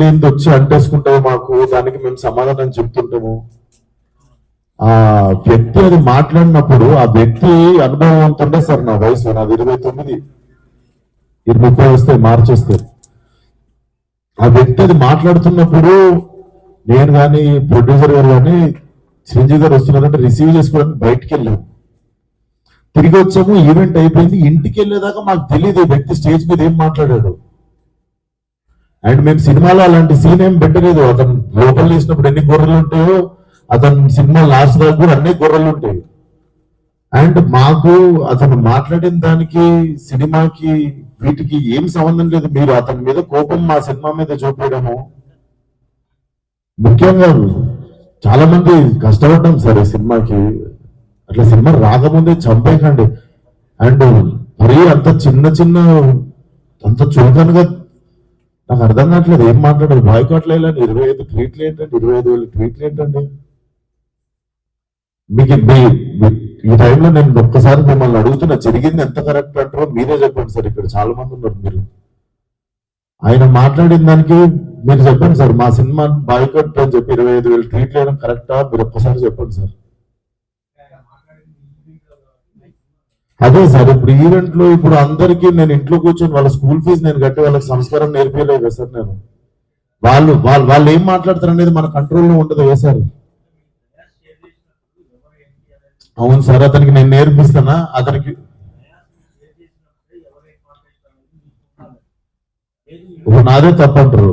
లేనిది వచ్చి అంటేసుకుంటావు మాకు, దానికి మేము సమాధానం చెప్తుంటాము. ఆ వ్యక్తి అది మాట్లాడినప్పుడు ఆ వ్యక్తి అనుభవం ఉంటుండే సార్. నా వయసు నాది 29, 30 వస్తే మార్చేస్తే ఆ వ్యక్తి అది మాట్లాడుతున్నప్పుడు నేను కానీ ప్రొడ్యూసర్ గారు కానీ చిరంజీవి గారు వస్తున్నారంటే రిసీవ్ చేసుకోవడానికి బయటికి వెళ్ళాము. తిరిగి వచ్చాము, ఈవెంట్ అయిపోయింది. ఇంటికి వెళ్ళేదాకా మాకు తెలియదు వ్యక్తి స్టేజ్ మీద ఏం మాట్లాడాడు. అండ్ మేము సినిమాలో అలాంటి సీన్ ఏం పెట్టలేదు. అతను లోపల వేసినప్పుడు ఎన్ని గొర్రెలు ఉంటాయో అతను సినిమా లాస్ట్ దాకా కూడా అన్ని గొర్రెలు ఉంటాయి. అండ్ మాకు అతను మాట్లాడిన దానికి సినిమాకి వీటికి ఏం సంబంధం లేదు. మీరు అతని మీద కోపం మా సినిమా మీద చూపించడము. ముఖ్యంగా చాలా మంది కష్టపడ్డాం సార్ ఈ సినిమాకి. అట్లా సినిమా రాకముందే చంపేయకండి. అండ్ మరీ అంత చిన్న అంత చులకనగా నాకు అర్థం కావట్లేదు ఏం మాట్లాడాలి. బాయ్కాట్లు వేయాలని 25 ట్వీట్లు ఏంటండి, 25,000 ట్వీట్లు ఏంటండి. మీకు ఈ టైంలో నేను ఒక్కసారి మిమ్మల్ని అడుగుతున్నా, జరిగింది ఎంత కరెక్ట్ అంటారో మీరే చెప్పండి సార్. ఇక్కడ చాలా మంది ఉన్నారు. మీరు ఆయన మాట్లాడిన దానికి మీరు చెప్పండి సార్. మా సినిమా బాయ్కాట్ అని చెప్పి 25,000 ట్వీట్లు వేయడం కరెక్టా? మీరు ఒక్కసారి చెప్పండి సార్. అదే సార్, ఇప్పుడు ఈవెంట్ లో ఇప్పుడు అందరికీ నేను ఇంట్లో కూర్చొని వాళ్ళ స్కూల్ ఫీజు నేను కట్టి వాళ్ళకి సంస్కారం నేర్పించలేదు కదా సార్. నేను వాళ్ళు ఏం మాట్లాడతారు అనేది మన కంట్రోల్లో ఉండదు కదా సార్. అవును సార్, అతనికి నేను నేర్పిస్తానా? అతనికి నాదే తప్పంటారు.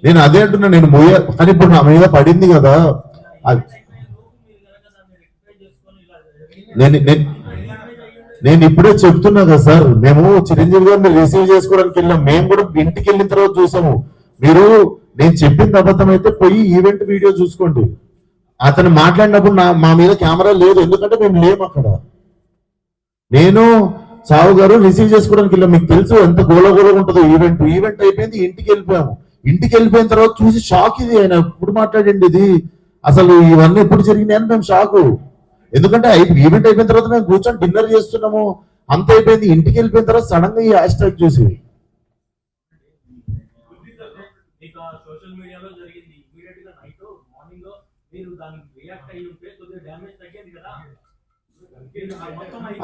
నేను అదే అంటున్నా, నేను కానీ ఇప్పుడు నా మీద పడింది కదా. నేను ఇప్పుడే చెప్తున్నా కదా సార్. మేము చిరంజీవి గారిని రిసీవ్ చేసుకోవడానికి వెళ్ళాం. మేము కూడా ఇంటికి వెళ్ళిన తర్వాత చూసాము. మీరు నేను చెప్పింది అబద్ధం అయితే పోయి ఈవెంట్ వీడియో చూసుకోండి. అతను మాట్లాడినప్పుడు మా మీద కెమెరా లేదు, ఎందుకంటే మేము లేము అక్కడ. నేను సావు గారు రిసీవ్ చేసుకోవడానికి వెళ్ళాం. మీకు తెలుసు ఎంత గోలగోలగా ఉంటుందో. ఈవెంట్ అయిపోయింది, ఇంటికి వెళ్ళిపోయాము. ఇంటికి వెళ్ళిపోయిన తర్వాత చూసి షాక్. ఇది ఆయన ఎప్పుడు మాట్లాడండి, ఇది అసలు ఇవన్నీ ఎప్పుడు జరిగినాయి అని మేము షాకు. ఎందుకంటే ఈవెంట్ అయిపోయిన తర్వాత మేము కూర్చొని డిన్నర్ చేస్తున్నాము, అంత అయిపోయింది. ఇంటికి వెళ్ళిపోయిన తర్వాత సడన్ గా ఈ హ్యాష్ ట్యాగ్ చూసి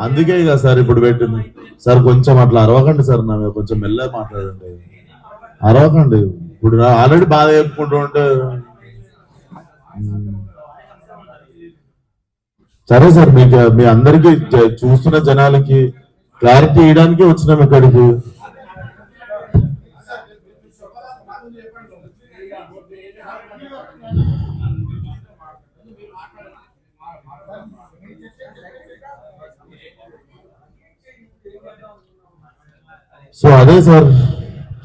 అందుకే కదా సార్ ఇప్పుడు పెట్టింది. సార్ కొంచెం అట్లా అరవకండి సార్, నా కొంచెం మెల్లగా మాట్లాడండి, అరవకండి. ఇప్పుడు ఆల్రెడీ బాధ చెప్పుకుంటూ ఉంటే సరే సార్. మీకు మీ అందరికి చూస్తున్న జనాలకి క్లారిటీ ఇవ్వడానికి వచ్చినాం ఇక్కడికి. సో అదే సార్,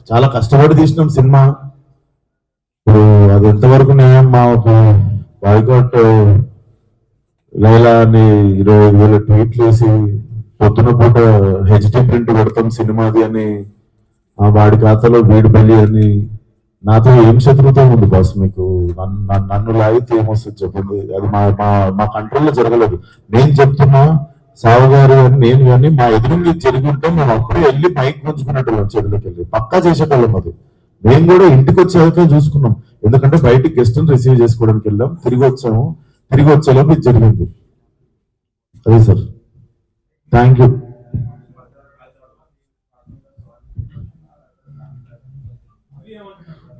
చాలా కష్టపడి తీసినాం సినిమా. ఇప్పుడు అది ఎంతవరకు న్యాయం? మాకు బాయ్కాట్ లైలా అని 25,000 ట్వీట్లు వేసి పొద్దున పూట హెచ్డి ప్రింట్ కొడతాం సినిమాది అని వాడి ఖాతాలో వీడి బలి అని. నాతో ఏం శత్రుత్వం ఉంది బాస్ మీకు? నన్ను లాగితే ఏమొస్తుంది చెప్పండి. అది మా కంట్రోల్లో జరగలేదు. నేను చెప్తున్నా, సావు గారు అని నేను కానీ మా ఎదురుంగి జరిగి ఉంటే మేము అప్పుడే వెళ్ళి మైక్ గుంజుకునేటోళ్ళం, చెరువులోకి వెళ్ళి పక్కా చేసేటోళ్ళం. అది మేము కూడా ఇంటికి వచ్చాక చూసుకున్నాం. ఎందుకంటే బయటికి గెస్ట్ని రిసీవ్ చేసుకోవడానికి వెళ్ళాం, తిరిగి వచ్చాము. తిరిగి వచ్చేలోపు ఇది జరిగింది. అదే సార్, థ్యాంక్ యూ.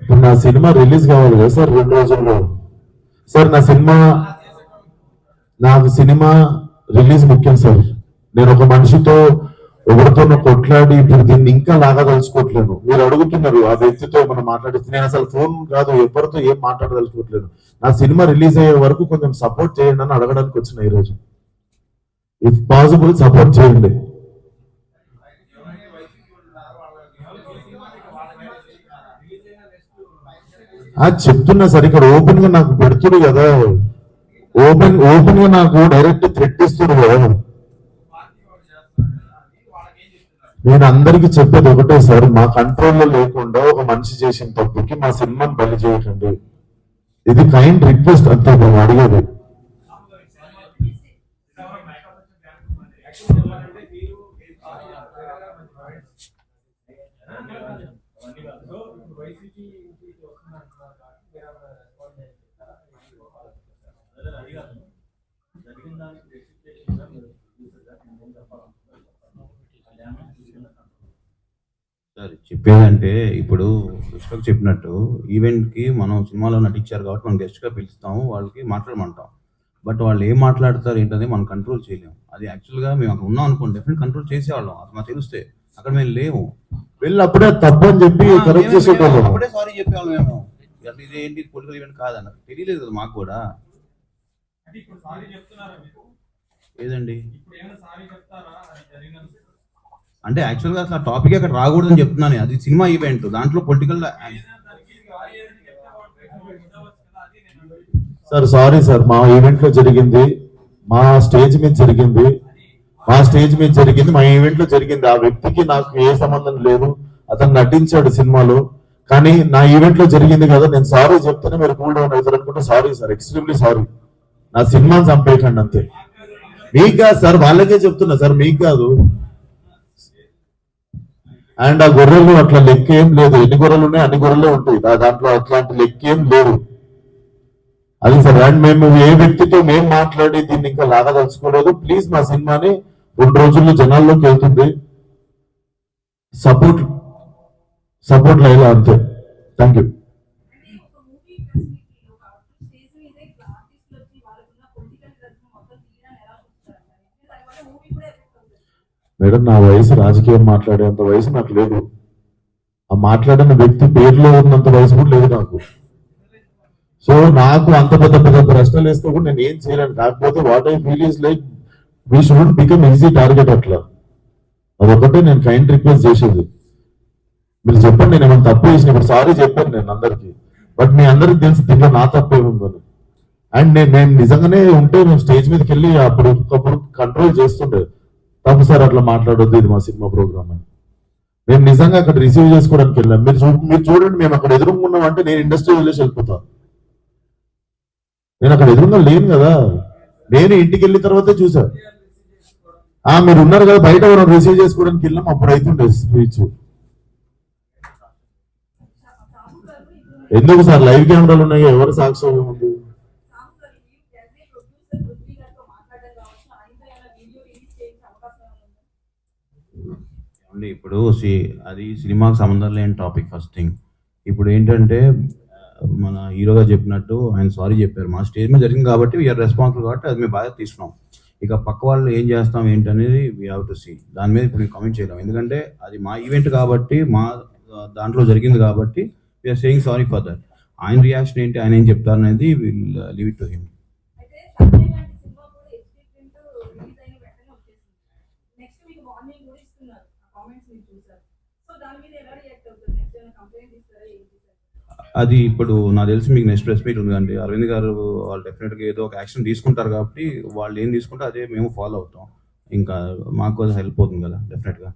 ఇప్పుడు నా సినిమా రిలీజ్ కావాలి కదా సార్ 2 రోజుల్లో. సార్ నాకు సినిమా రిలీజ్ ముఖ్యం సార్. నేను ఒక మనిషితో ఎవరితోనో కొట్లాడి ఇప్పుడు దీన్ని ఇంకా లాగదలుచుకోవట్లేను. మీరు అడుగుతున్నారు ఆ వ్యక్తితో మనం మాట్లాడితే, నేను అసలు ఫోన్ కాదు ఎవరితో ఏం మాట్లాడదలుచుకోవట్లేదు. నా సినిమా రిలీజ్ అయ్యే వరకు కొంచెం సపోర్ట్ చేయండి అని అడగడానికి వచ్చిన ఈరోజు. ఇఫ్ పాసిబుల్ సపోర్ట్ చేయండి. చెప్తున్నా సార్, ఇక్కడ ఓపెన్ గా నాకు పెడుతున్నారు కదా, ఓపెన్ గా నాకు డైరెక్ట్ థ్రెట్ ఇస్తున్నారు కదా. నేను అందరికీ చెప్పేది ఒకటే సార్, మా కంట్రోల్లో లేకుండా ఒక మనిషి చేసిన తప్పుకి మా సినిమాని బలి చేయకండి. ఇది కైండ్ రిక్వెస్ట్ అంతే మేము అడిగేది. సార్ చెప్పేదంటే ఇప్పుడు పుష్పక్ చెప్పినట్టు ఈవెంట్కి మనం సినిమాలో నటించారు కాబట్టి మనం గెస్ట్గా పిలుస్తాము, వాళ్ళకి మాట్లాడమంటాం. బట్ వాళ్ళు ఏం మాట్లాడతారు ఏంటనేది మనం కంట్రోల్ చేయలేము. అది యాక్చువల్గా మేము అక్కడ ఉన్నాం అనుకోండి, డెఫినెట్ కంట్రోల్ చేసేవాళ్ళం. అది మాకు తెలిస్తే. అక్కడ మేము లేము. వెళ్ళి అప్పుడే తప్పు అని చెప్పి కరెక్ట్ చేసేటోళ్ళం. అప్పుడే సారీ చెప్పేవాళ్ళం మేము. అసలు ఇది ఏంటి పొలిటికల్ ఈవెంట్ కాదన్న తెలియలేదు కదా మాకు కూడా. ఏదండి అంటే యాక్చువల్గా అసలు టాపిక్ అక్కడ రాకూడదని చెప్తున్నాను. అది సినిమా ఈవెంట్, దాంట్లో పొలిటికల్. సార్ సారీ సార్, మా ఈవెంట్ లో జరిగింది, మా స్టేజ్ మీద జరిగింది, మా ఈవెంట్ లో జరిగింది. ఆ వ్యక్తికి నాకు ఏ సంబంధం లేదు. అతను నటించాడు సినిమాలో, కానీ నా ఈవెంట్ లో జరిగింది కదా, నేను సారీ చెప్తేనే మీరు కూల్ డౌన్ అవుతారు అనుకుంటే సారీ సార్, ఎక్స్ట్రీమ్లీ సారీ. నా సినిమాని చంపేయకండి అంతే. మీకు కాదు సార్, వాళ్ళకే చెప్తున్నా సార్, మీకు కాదు. అండ్ ఆ గొర్రెలు అట్లా లెక్క ఏం లేదు. ఎన్ని గొర్రెలు ఉన్నాయి అన్ని గొర్రెలే ఉంటాయి, దాంట్లో అట్లాంటి లెక్క ఏం లేదు. అది సార్. అండ్ మేము ఏ వ్యక్తితో మేము మాట్లాడి దీన్ని ఇంకా లాగదలుచుకోలేదు. ప్లీజ్ మా సినిమాని 2 రోజుల్లో జనాల్లోకి వెళ్తుంది. సపోర్ట్ లైలా అంతే. Thank you madam. నా వయసు రాజకీయం మాట్లాడేంత వయసు నాకు లేదు. ఆ మాట్లాడిన వ్యక్తి పేరులో ఉన్నంత వయసు కూడా లేదు నాకు. సో నాకు అంత పెద్ద పెద్ద ప్రశ్నలు వేస్తే కూడా నేను ఏం చేయలేను. కాకపోతే what I feel is like we should become easy target. అట్లా అదొకటే నేను కైండ్ రిక్వెస్ట్ చేసేది. మీరు చెప్పండి, నేను ఏమైనా తప్పు చేసిన. ఇప్పుడు సారీ చెప్పాను నేను అందరికి, బట్ మీ అందరికి తెలిసి దీంట్లో నా తప్పేముందని. అండ్ నేను నిజంగానే ఉంటే మేము స్టేజ్ మీదకి వెళ్ళి అప్పుడు కంట్రోల్ చేస్తుండే. తప్పు సార్, అట్లా మాట్లాడొద్దు, ఇది మా సినిమా ప్రోగ్రామ్ అని. మేము నిజంగా అక్కడ రిసీవ్ చేసుకోవడానికి వెళ్ళాం. మీరు చూడండి, మేము అక్కడ ఎదురుకున్నాం అంటే నేను ఇండస్ట్రీ వెళ్ళేసి వెళ్ళిపోతాను. నేను అక్కడ ఎదురుగా లేను కదా, నేను ఇంటికి వెళ్ళిన తర్వాతే చూసా. మీరు ఉన్నారు కదా బయట, మనం రిసీవ్ చేసుకోవడానికి వెళ్ళాం, అప్పుడు అవుతుండే స్పీచ్. ఎందుకు సార్, లైవ్ కెమెరాలు ఉన్నాయి, ఎవరు సాక్ష్యం ఉంది? ఇప్పుడు అది సినిమాకి సంబంధం లేని టాపిక్. ఫస్ట్ థింగ్ ఇప్పుడు ఏంటంటే మన హీరోగా చెప్పినట్టు ఆయన సారీ చెప్పారు. మా స్టేజ్ మీద జరిగింది కాబట్టి వీఆర్ రెస్పాన్సిబుల్ కాబట్టి అది మేము బాగా తీసుకున్నాం. ఇక పక్క వాళ్ళు ఏం చేస్తాం ఏంటనేది వీ హ్యావ్ టు సీ. దాని మీద ఇప్పుడు కామెంట్ చేయలేం, ఎందుకంటే అది మా ఈవెంట్ కాబట్టి, మా దాంట్లో జరిగింది కాబట్టి we are saying sorry for that. ఆయన రియాక్షన్ ఏంటి, ఆయన ఏం చెప్తారు అనేది will leave it to him. అది ఇప్పుడు నాకు తెలిసి మీకు నెక్స్ట్ ప్రెస్ మీట్ ఉంది అండి. అరవింద్ గారు వాళ్ళు డెఫినెట్గా ఏదో ఒక యాక్షన్ తీసుకుంటారు కాబట్టి వాళ్ళు ఏం తీసుకుంటే అదే మేము ఫాలో అవుతాం. ఇంకా మాకు అది హెల్ప్ అవుతుంది కదా డెఫినెట్గా.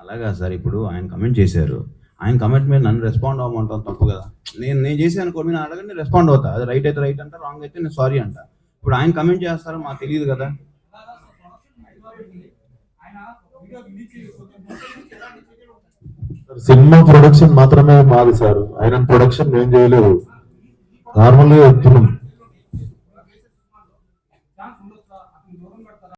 అలాగా సార్, ఇప్పుడు ఆయన కమెంట్ చేశారు, ఆయన కమెంట్ మీద నన్ను రెస్పాండ్ అవ్వమంటాం తప్పు కదా. నేను చేసి అనుకోండి, నేను అడగండి రెస్పాండ్ అవుతా. అది రైట్ అయితే రైట్ అంట, రాంగ్ అయితే నేను సారీ అంట. ఇప్పుడు ఆయన కమెంట్ చేస్తారో మాకు తెలియదు కదా. సినిమా ప్రొడక్షన్ మాత్రమే మాది సార్, ఆయన ప్రొడక్షన్ మేము చేయలేదు. నార్మల్గా చెప్తున్నాం.